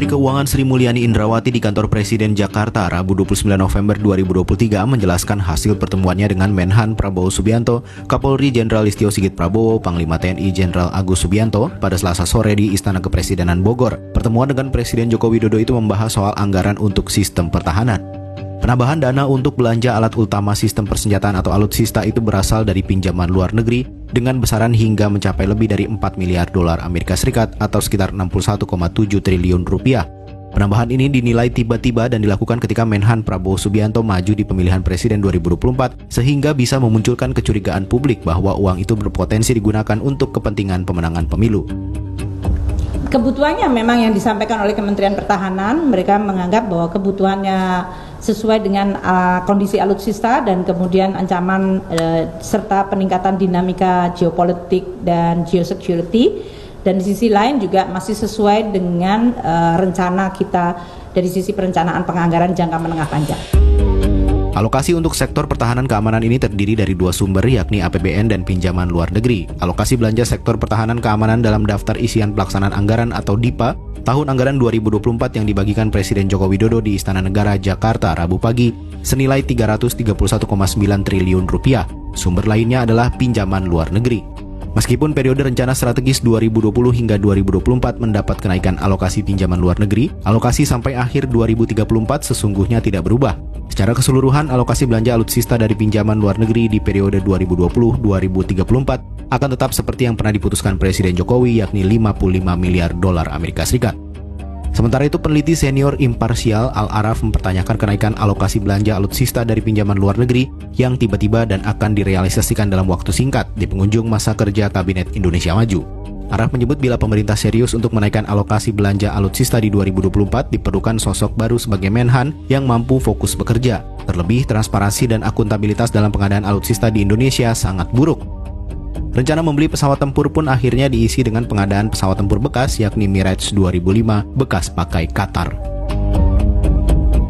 Menteri Keuangan Sri Mulyani Indrawati di kantor Presiden Jakarta Rabu 29 November 2023 menjelaskan hasil pertemuannya dengan Menhan Prabowo Subianto, Kapolri Jenderal Listio Sigit Prabowo, Panglima TNI Jenderal Agus Subianto pada Selasa sore di Istana Kepresidenan Bogor. Pertemuan dengan Presiden Joko Widodo itu membahas soal anggaran untuk sistem pertahanan. Penambahan dana untuk belanja alat utama sistem persenjataan atau alutsista itu berasal dari pinjaman luar negeri dengan besaran hingga mencapai lebih dari 4 miliar dolar Amerika Serikat atau sekitar 61,7 triliun rupiah. Penambahan ini dinilai tiba-tiba dan dilakukan ketika Menhan Prabowo Subianto maju di pemilihan presiden 2024 sehingga bisa memunculkan kecurigaan publik bahwa uang itu berpotensi digunakan untuk kepentingan pemenangan pemilu. Kebutuhannya memang yang disampaikan oleh Kementerian Pertahanan, mereka menganggap bahwa kebutuhannya sesuai dengan kondisi alutsista dan kemudian ancaman serta peningkatan dinamika geopolitik dan geosecurity, dan di sisi lain juga masih sesuai dengan rencana kita dari sisi perencanaan penganggaran jangka menengah panjang. Alokasi untuk sektor pertahanan keamanan ini terdiri dari dua sumber, yakni APBN dan pinjaman luar negeri. Alokasi belanja sektor pertahanan keamanan dalam daftar isian pelaksanaan anggaran atau DIPA tahun anggaran 2024 yang dibagikan Presiden Joko Widodo di Istana Negara Jakarta Rabu pagi senilai 331,9 triliun rupiah. Sumber lainnya adalah pinjaman luar negeri. Meskipun periode rencana strategis 2020 hingga 2024 mendapat kenaikan alokasi pinjaman luar negeri, alokasi sampai akhir 2034 sesungguhnya tidak berubah. Secara keseluruhan, alokasi belanja alutsista dari pinjaman luar negeri di periode 2020-2034 akan tetap seperti yang pernah diputuskan Presiden Jokowi, yakni 55 miliar dolar Amerika Serikat. Sementara itu, peneliti senior imparsial Al-Araf mempertanyakan kenaikan alokasi belanja alutsista dari pinjaman luar negeri yang tiba-tiba dan akan direalisasikan dalam waktu singkat di penghujung masa kerja Kabinet Indonesia Maju. Araf menyebut bila pemerintah serius untuk menaikkan alokasi belanja alutsista di 2024, diperlukan sosok baru sebagai Menhan yang mampu fokus bekerja. Terlebih, transparansi dan akuntabilitas dalam pengadaan alutsista di Indonesia sangat buruk. Rencana membeli pesawat tempur pun akhirnya diisi dengan pengadaan pesawat tempur bekas, yakni Mirage 2005 bekas pakai Qatar.